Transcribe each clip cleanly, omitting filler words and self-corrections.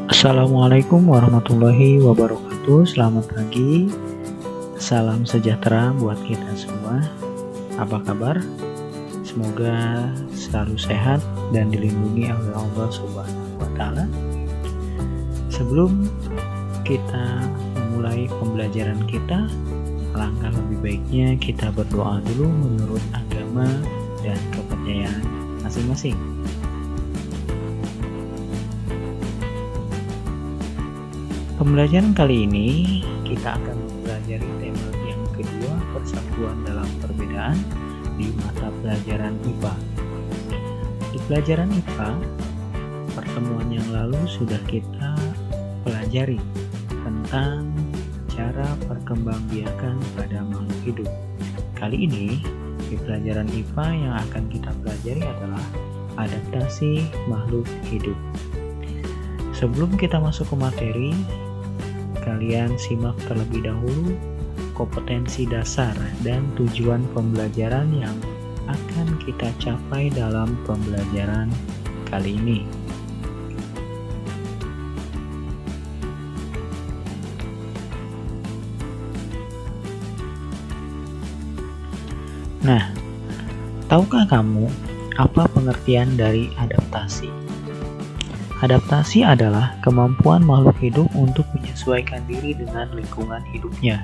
Assalamualaikum warahmatullahi wabarakatuh. Selamat pagi. Salam sejahtera buat kita semua. Apa kabar? Semoga selalu sehat dan dilindungi oleh Allah Subhanahu wa taala. Sebelum kita memulai pembelajaran kita, alangkah lebih baiknya kita berdoa dulu menurut agama dan kepercayaan masing-masing. Pembelajaran kali ini kita akan mempelajari tema yang kedua, persatuan dalam perbedaan di mata pelajaran IPA. Di pelajaran IPA, pertemuan yang lalu sudah kita pelajari tentang cara perkembangbiakan pada makhluk hidup. Kali ini di pelajaran IPA yang akan kita pelajari adalah adaptasi makhluk hidup. Sebelum kita masuk ke materi, kalian simak terlebih dahulu kompetensi dasar dan tujuan pembelajaran yang akan kita capai dalam pembelajaran kali ini. Nah, tahukah kamu apa pengertian dari adaptasi? Adaptasi adalah kemampuan makhluk hidup untuk menyesuaikan diri dengan lingkungan hidupnya.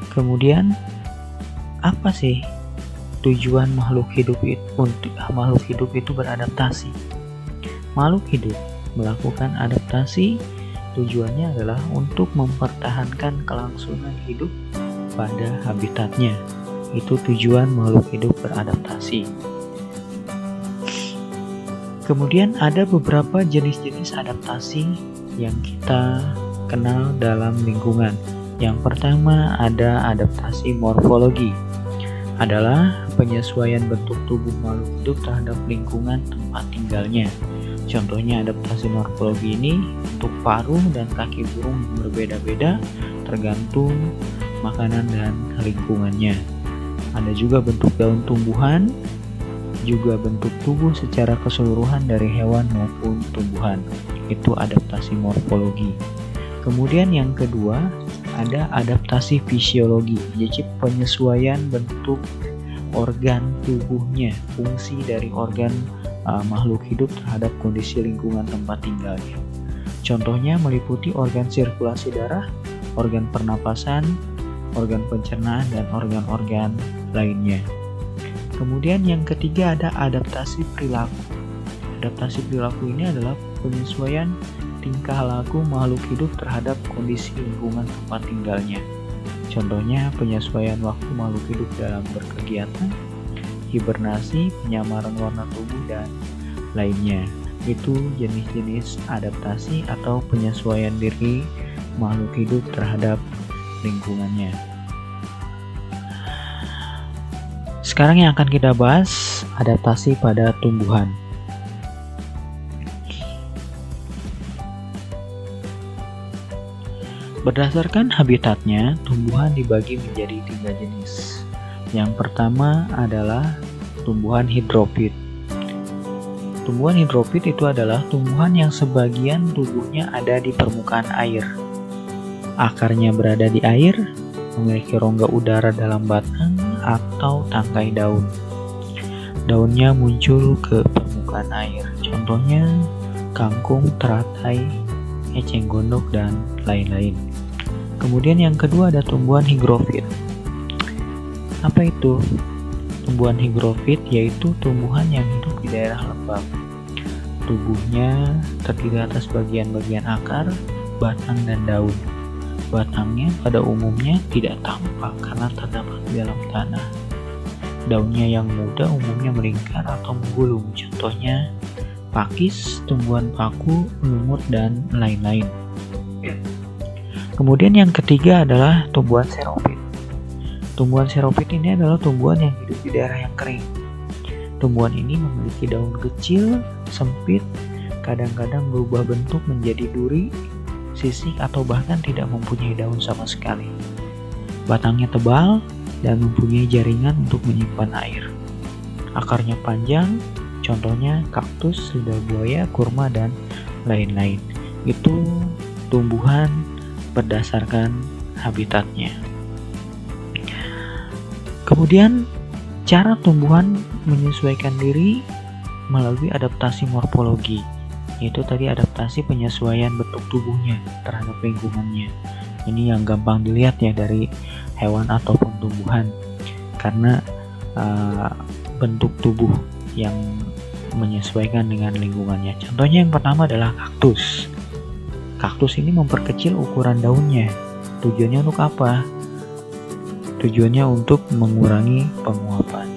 Kemudian, apa sih tujuan makhluk hidup itu beradaptasi? Makhluk hidup melakukan adaptasi tujuannya adalah untuk mempertahankan kelangsungan hidup pada habitatnya. Itu tujuan makhluk hidup beradaptasi. Kemudian ada beberapa jenis-jenis adaptasi yang kita kenal dalam lingkungan. Yang pertama ada adaptasi morfologi. Adalah penyesuaian bentuk tubuh makhluk hidup terhadap lingkungan tempat tinggalnya. Contohnya adaptasi morfologi ini untuk paruh dan kaki burung berbeda-beda tergantung makanan dan lingkungannya. Ada juga bentuk daun tumbuhan, juga bentuk tubuh secara keseluruhan dari hewan maupun tumbuhan. Itu adaptasi morfologi. Kemudian yang kedua ada adaptasi fisiologi, yaitu penyesuaian bentuk organ tubuhnya, fungsi dari organ makhluk hidup terhadap kondisi lingkungan tempat tinggalnya. Contohnya meliputi organ sirkulasi darah, organ pernapasan, organ pencernaan, dan organ-organ lainnya. Kemudian yang ketiga ada adaptasi perilaku. Adaptasi perilaku ini adalah penyesuaian tingkah laku makhluk hidup terhadap kondisi lingkungan tempat tinggalnya. Contohnya penyesuaian waktu makhluk hidup dalam berkegiatan, hibernasi, penyamaran warna tubuh, dan lainnya. Itu jenis-jenis adaptasi atau penyesuaian diri makhluk hidup terhadap lingkungannya. Sekarang yang akan kita bahas adaptasi pada tumbuhan. Berdasarkan habitatnya, tumbuhan dibagi menjadi 3 jenis. Yang pertama adalah tumbuhan hidrofit. Tumbuhan hidrofit itu adalah tumbuhan yang sebagian tubuhnya ada di permukaan air. Akarnya berada di air, memiliki rongga udara dalam batang atau tangkai daun. Daunnya muncul ke permukaan air. Contohnya kangkung, teratai, eceng gondok, dan lain-lain. Kemudian yang kedua ada tumbuhan higrofit. Apa itu? Tumbuhan higrofit yaitu tumbuhan yang hidup di daerah lembab. Tubuhnya terdiri atas bagian-bagian akar, batang, dan daun. Batangnya pada umumnya tidak tampak karena terdapat di dalam tanah. Daunnya yang muda umumnya melingkar atau menggulung. Contohnya pakis, tumbuhan paku, lumut, dan lain-lain. Kemudian yang ketiga adalah tumbuhan xeropit. Tumbuhan xeropit ini adalah tumbuhan yang hidup di daerah yang kering. Tumbuhan ini memiliki daun kecil, sempit, kadang-kadang berubah bentuk menjadi duri, sisik, atau bahkan tidak mempunyai daun sama sekali. Batangnya tebal dan mempunyai jaringan untuk menyimpan air. Akarnya panjang, contohnya kaktus, lidah buaya, kurma, dan lain-lain. Itu tumbuhan berdasarkan habitatnya. Kemudian cara tumbuhan menyesuaikan diri melalui adaptasi morfologi, yaitu tadi adaptasi penyesuaian bentuk tubuhnya terhadap lingkungannya. Ini yang gampang dilihat ya dari hewan ataupun tumbuhan, karena bentuk tubuh yang menyesuaikan dengan lingkungannya. Contohnya yang pertama adalah kaktus. Kaktus ini memperkecil ukuran daunnya. Tujuannya untuk apa? Tujuannya untuk mengurangi penguapan.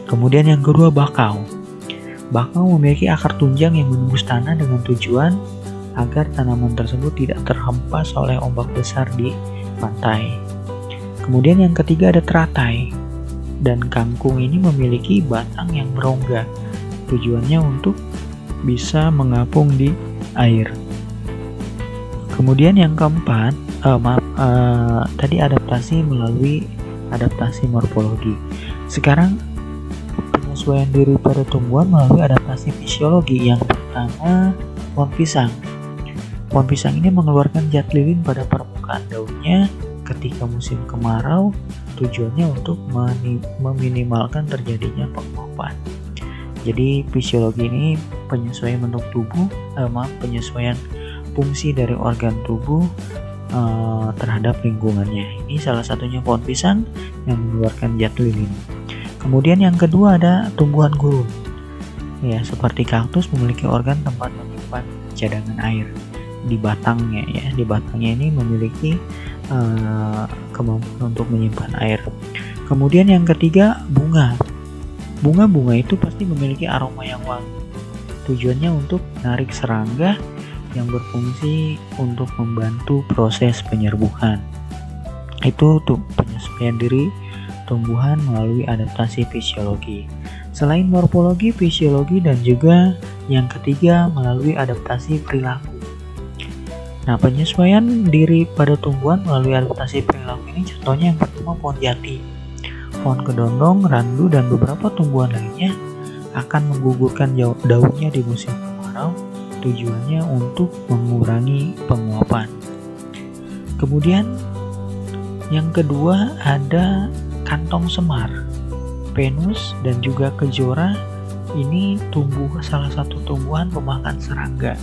Kemudian yang kedua, bakau. Bakau memiliki akar tunjang yang menembus tanah dengan tujuan agar tanaman tersebut tidak terhempas oleh ombak besar di pantai. Kemudian yang ketiga ada teratai. Dan kangkung ini memiliki batang yang berongga. Tujuannya untuk bisa mengapung di air. Kemudian yang keempat, tadi adaptasi melalui adaptasi morfologi. Sekarang penyesuaian diri pada tumbuhan melalui adaptasi fisiologi. Yang pertama, pohon pisang. Pohon pisang ini mengeluarkan zat lilin pada permukaan daunnya ketika musim kemarau. Tujuannya untuk meminimalkan terjadinya penguapan. Jadi fisiologi ini penyesuaian bentuk tubuh, penyesuaian fungsi dari organ tubuh terhadap lingkungannya. Ini salah satunya pohon pisang yang mengeluarkan zat lilin. Kemudian yang kedua ada tumbuhan gurun. Ya, seperti kaktus memiliki organ tempat menyimpan cadangan air di batangnya ya. Di batangnya ini memiliki kemampuan untuk menyimpan air. Kemudian yang ketiga, bunga. Bunga-bunga itu pasti memiliki aroma yang wangi. Tujuannya untuk menarik serangga yang berfungsi untuk membantu proses penyerbukan. Itu penyesuaian diri tumbuhan melalui adaptasi fisiologi. Selain morfologi, fisiologi, dan juga yang ketiga melalui adaptasi perilaku. Nah, penyesuaian diri pada tumbuhan melalui adaptasi perilaku ini contohnya yang pertama pohon jati, pohon kedondong, randu, dan beberapa tumbuhan lainnya akan menggugurkan daunnya di musim kemarau. Tujuannya untuk mengurangi penguapan. Kemudian yang kedua ada kantong semar, Venus, dan juga kejora. Ini salah satu tumbuhan pemakan serangga.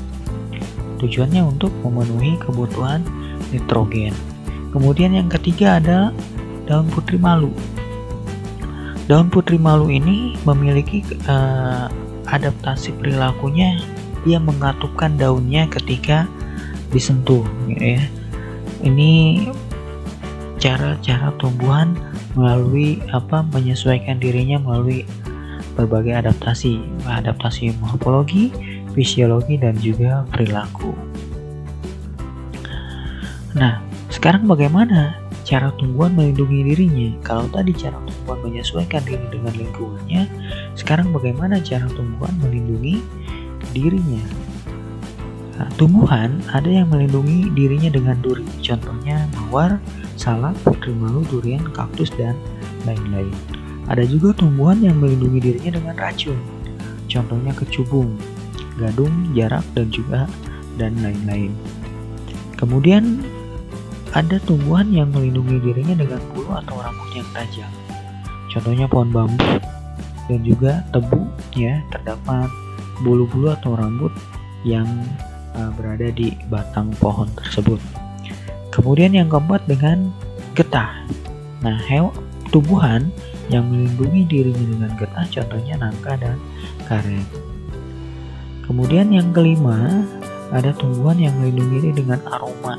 Tujuannya untuk memenuhi kebutuhan nitrogen. Kemudian yang ketiga ada daun putri malu. Daun putri malu ini memiliki adaptasi perilakunya, dia mengatupkan daunnya ketika disentuh, gitu ya. Ini cara-cara tumbuhan melalui menyesuaikan dirinya melalui berbagai adaptasi morfologi, fisiologi, dan juga perilaku. Nah, sekarang bagaimana cara tumbuhan melindungi dirinya? Kalau tadi cara tumbuhan menyesuaikan diri dengan lingkungannya, sekarang bagaimana cara tumbuhan melindungi dirinya? Nah, tumbuhan ada yang melindungi dirinya dengan duri, contohnya mawar, salak, putri malu, durian, kaktus, dan lain-lain. Ada juga tumbuhan yang melindungi dirinya dengan racun, contohnya kecubung, gadung, jarak, dan lain-lain. Kemudian ada tumbuhan yang melindungi dirinya dengan bulu atau rambut yang tajam, contohnya pohon bambu dan juga tebu ya. Terdapat bulu-bulu atau rambut yang berada di batang pohon tersebut. Kemudian yang keempat dengan getah. Nah, tumbuhan yang melindungi dirinya dengan getah contohnya nangka dan karet. Kemudian yang kelima ada tumbuhan yang melindungi diri dengan aroma.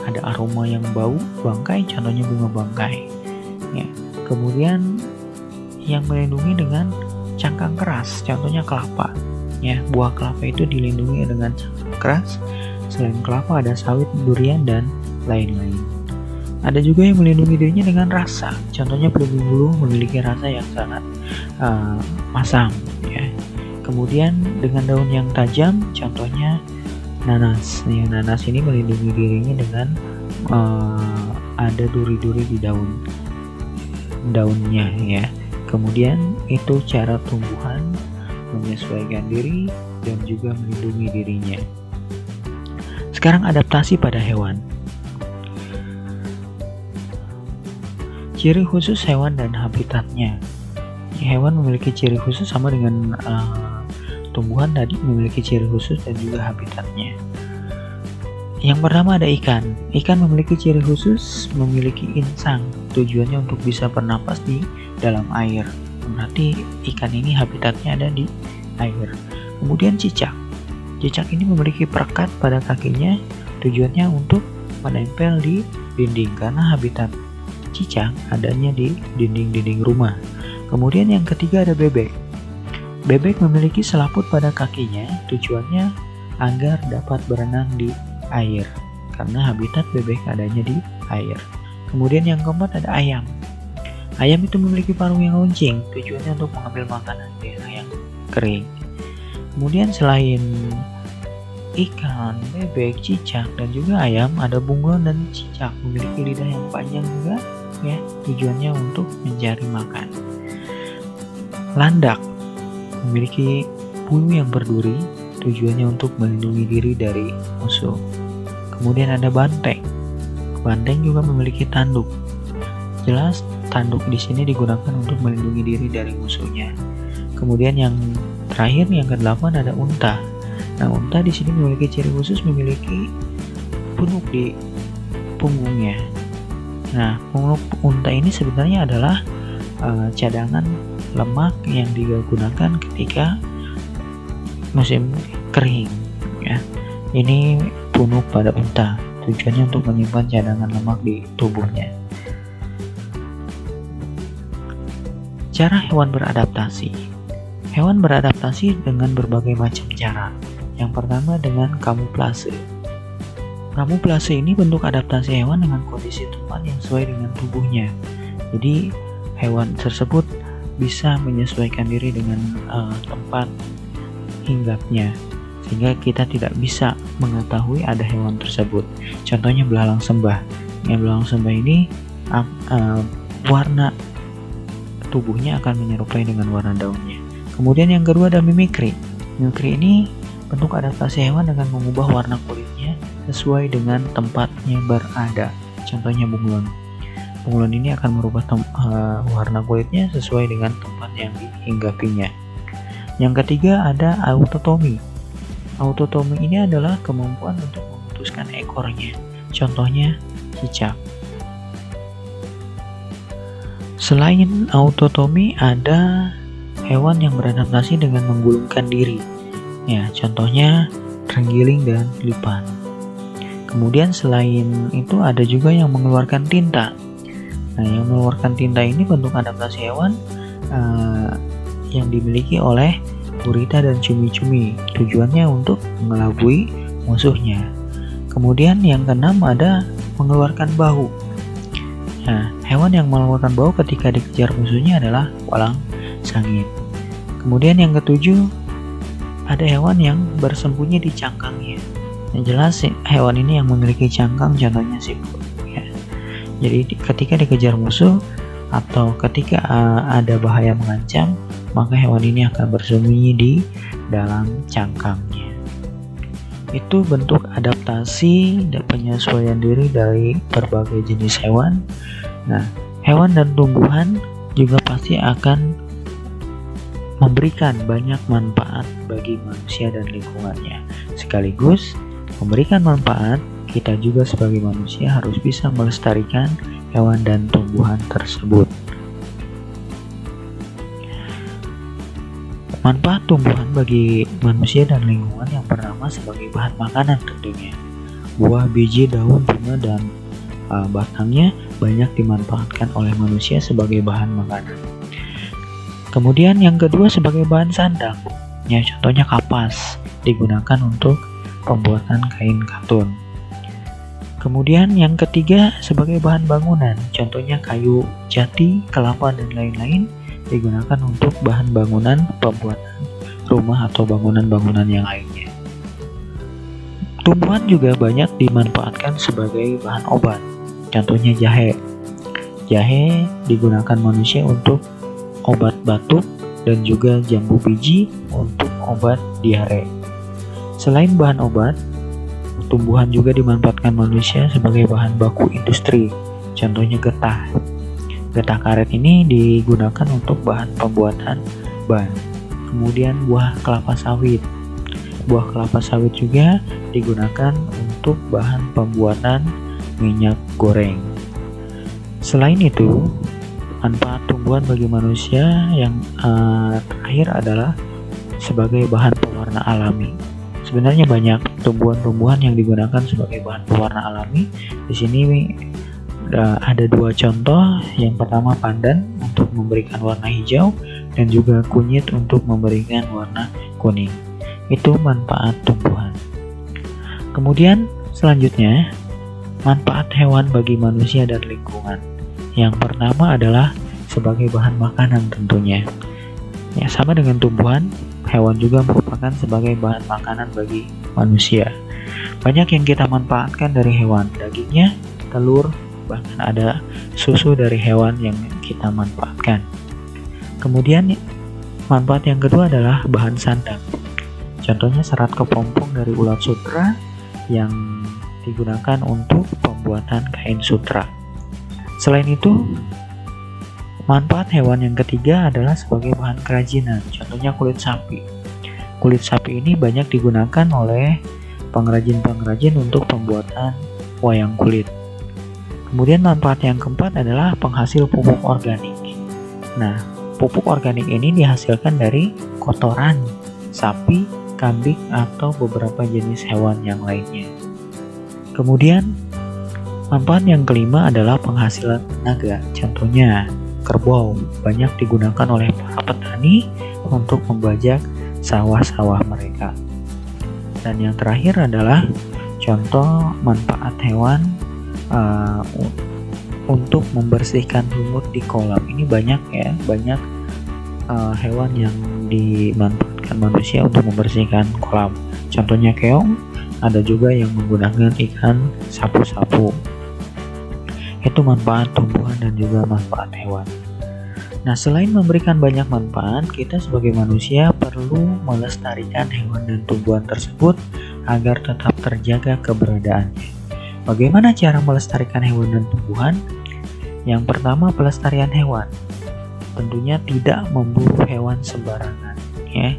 Ada aroma yang bau bangkai, contohnya bunga bangkai. Ya. Kemudian yang melindungi dengan cangkang keras, contohnya kelapa. Ya, buah kelapa itu dilindungi dengan cangkang keras. Selain kelapa ada sawit, durian, dan lain-lain. Ada juga yang melindungi dirinya dengan rasa, contohnya belimbing bulu memiliki rasa yang sangat masam. Ya. Kemudian dengan daun yang tajam, contohnya nanas. Ya, nanas ini melindungi dirinya dengan ada duri-duri di daunnya ya. Kemudian itu cara tumbuhan menyesuaikan diri dan juga melindungi dirinya. Sekarang adaptasi pada hewan. Ciri khusus hewan dan habitatnya. Hewan memiliki ciri khusus sama dengan tumbuhan tadi, memiliki ciri khusus dan juga habitatnya. Yang pertama ada ikan. Ikan memiliki ciri khusus, memiliki insang. Tujuannya untuk bisa bernapas di dalam air. Berarti ikan ini habitatnya ada di air. Kemudian cicak. Cicak ini memiliki perekat pada kakinya. Tujuannya untuk menempel di dinding karena habitat cicak adanya di dinding-dinding rumah. Kemudian yang ketiga ada bebek. Bebek memiliki selaput pada kakinya, tujuannya agar dapat berenang di air, karena habitat bebek adanya di air. Kemudian yang keempat ada ayam. Ayam itu memiliki paruh yang runcing, tujuannya untuk mengambil makanan di daerah yang kering. Kemudian selain ikan, bebek, cicak, dan juga ayam, ada bunglon dan cicak memiliki lidah yang panjang juga, ya, tujuannya untuk mencari makan. Landak memiliki bulu yang berduri, tujuannya untuk melindungi diri dari musuh. Kemudian ada banteng. Banteng juga memiliki tanduk. Jelas tanduk di sini digunakan untuk melindungi diri dari musuhnya. Kemudian yang terakhir, yang ke-8 ada unta. Nah, unta di sini memiliki ciri khusus, memiliki punuk di punggungnya. Nah, punuk unta ini sebenarnya adalah cadangan lemak yang digunakan ketika musim kering, ya. Ini punuk pada unta, tujuannya untuk menyimpan cadangan lemak di tubuhnya. Cara hewan beradaptasi. Hewan beradaptasi dengan berbagai macam cara. Yang pertama dengan kamuflase. Kamuflase ini bentuk adaptasi hewan dengan kondisi tempat yang sesuai dengan tubuhnya. Jadi hewan tersebut bisa menyesuaikan diri dengan tempat hinggapnya, sehingga kita tidak bisa mengetahui ada hewan tersebut. Contohnya belalang sembah. Yang belalang sembah ini warna tubuhnya akan menyerupai dengan warna daunnya. Kemudian yang kedua ada mimikri. Mimikri ini bentuk adaptasi hewan dengan mengubah warna kulitnya sesuai dengan tempatnya berada. Contohnya bunglon. Bunglon ini akan merubah warna kulitnya sesuai dengan tempat yang dihinggapinya. Yang ketiga ada autotomi. Autotomi ini adalah kemampuan untuk memutuskan ekornya. Contohnya cicak. Selain autotomi, ada hewan yang beradaptasi dengan menggulungkan diri. Ya, contohnya terenggiling dan lipan. Kemudian selain itu ada juga yang mengeluarkan tinta. Nah, yang mengeluarkan tinta ini bentuk adaptasi hewan yang dimiliki oleh gurita dan cumi-cumi. Tujuannya untuk mengelabui musuhnya. Kemudian yang keenam ada mengeluarkan bahu. Nah, hewan yang mengeluarkan bahu ketika dikejar musuhnya adalah walang sangit. Kemudian yang ketujuh ada hewan yang bersembunyi di cangkangnya. Yang jelas hewan ini yang memiliki cangkang, contohnya siput. Jadi ketika dikejar musuh atau ketika ada bahaya mengancam, maka hewan ini akan bersembunyi di dalam cangkangnya. Itu bentuk adaptasi dan penyesuaian diri dari berbagai jenis hewan. Nah, hewan dan tumbuhan juga pasti akan memberikan banyak manfaat bagi manusia dan lingkungannya. Sekaligus memberikan manfaat, kita juga sebagai manusia harus bisa melestarikan hewan dan tumbuhan tersebut. Manfaat tumbuhan bagi manusia dan lingkungan yang pertama sebagai bahan makanan tentunya. Buah, biji, daun, bunga, dan batangnya banyak dimanfaatkan oleh manusia sebagai bahan makanan. Kemudian yang kedua sebagai bahan sandang. Ya, contohnya kapas digunakan untuk pembuatan kain katun. Kemudian yang ketiga sebagai bahan bangunan, contohnya kayu jati, kelapa, dan lain-lain digunakan untuk bahan bangunan pembuatan rumah atau bangunan-bangunan yang lainnya. Tumbuhan juga banyak dimanfaatkan sebagai bahan obat, contohnya jahe. Jahe digunakan manusia untuk obat batuk dan juga jambu biji untuk obat diare. Selain bahan obat, tumbuhan juga dimanfaatkan manusia sebagai bahan baku industri. Contohnya getah. Getah karet ini digunakan untuk bahan pembuatan ban. Kemudian buah kelapa sawit. Buah kelapa sawit juga digunakan untuk bahan pembuatan minyak goreng. Selain itu, manfaat tumbuhan bagi manusia yang terakhir adalah sebagai bahan pewarna alami. Sebenarnya banyak tumbuhan-tumbuhan yang digunakan sebagai bahan pewarna alami. Di sini ada dua contoh. Yang pertama pandan untuk memberikan warna hijau dan juga kunyit untuk memberikan warna kuning. Itu manfaat tumbuhan. Kemudian selanjutnya, manfaat hewan bagi manusia dan lingkungan. Yang pertama adalah sebagai bahan makanan tentunya. Ya, sama dengan tumbuhan, hewan juga merupakan sebagai bahan makanan bagi manusia. Banyak yang kita manfaatkan dari hewan, dagingnya, telur, bahkan ada susu dari hewan yang kita manfaatkan. Kemudian manfaat yang kedua adalah bahan sandang. Contohnya serat kepompong dari ulat sutra yang digunakan untuk pembuatan kain sutra. Selain itu, manfaat hewan yang ketiga adalah sebagai bahan kerajinan, contohnya kulit sapi. Kulit sapi ini banyak digunakan oleh pengrajin-pengrajin untuk pembuatan wayang kulit. Kemudian manfaat yang keempat adalah penghasil pupuk organik. Nah, pupuk organik ini dihasilkan dari kotoran sapi, kambing, atau beberapa jenis hewan yang lainnya. Kemudian, manfaat yang kelima adalah penghasilan tenaga, contohnya kerbau banyak digunakan oleh para petani untuk membajak sawah-sawah mereka. Dan yang terakhir adalah contoh manfaat hewan untuk membersihkan lumut di kolam. Ini banyak hewan yang dimanfaatkan manusia untuk membersihkan kolam. Contohnya keong, ada juga yang menggunakan ikan sapu-sapu. Itu manfaat tumbuhan dan juga manfaat hewan. Nah, selain memberikan banyak manfaat, kita sebagai manusia perlu melestarikan hewan dan tumbuhan tersebut agar tetap terjaga keberadaannya. Bagaimana cara melestarikan hewan dan tumbuhan? Yang pertama, pelestarian hewan. Tentunya tidak memburu hewan sembarangan, ya.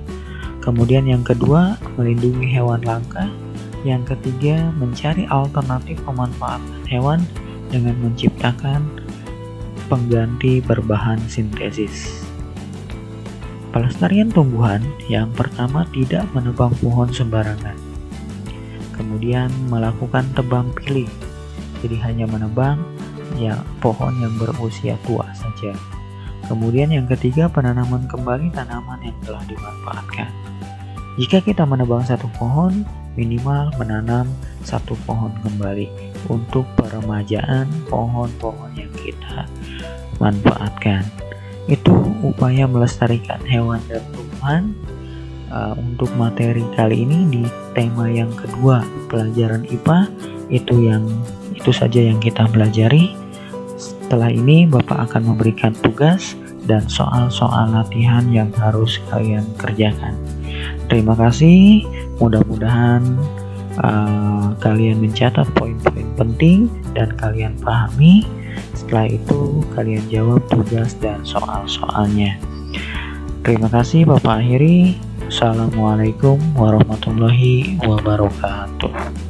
Kemudian yang kedua, melindungi hewan langka. Yang ketiga, mencari alternatif pemanfaatan hewan dengan menciptakan pengganti berbahan sintesis. Pelestarian tumbuhan, yang pertama tidak menebang pohon sembarangan. Kemudian melakukan tebang pilih, jadi hanya menebang pohon yang berusia tua saja. Kemudian yang ketiga, penanaman kembali tanaman yang telah dimanfaatkan. Jika kita menebang satu pohon, minimal menanam satu pohon kembali untuk peremajaan pohon-pohon yang kita manfaatkan. Itu upaya melestarikan hewan dan tumbuhan. Untuk materi kali ini di tema yang kedua, pelajaran IPA, itu saja yang kita pelajari. Setelah ini Bapak akan memberikan tugas dan soal-soal latihan yang harus kalian kerjakan. Terima kasih, mudah-mudahan kalian mencatat poin-poin penting dan kalian pahami. Setelah itu kalian jawab tugas dan soal-soalnya. Terima kasih, Bapak akhiri. Assalamualaikum warahmatullahi wabarakatuh.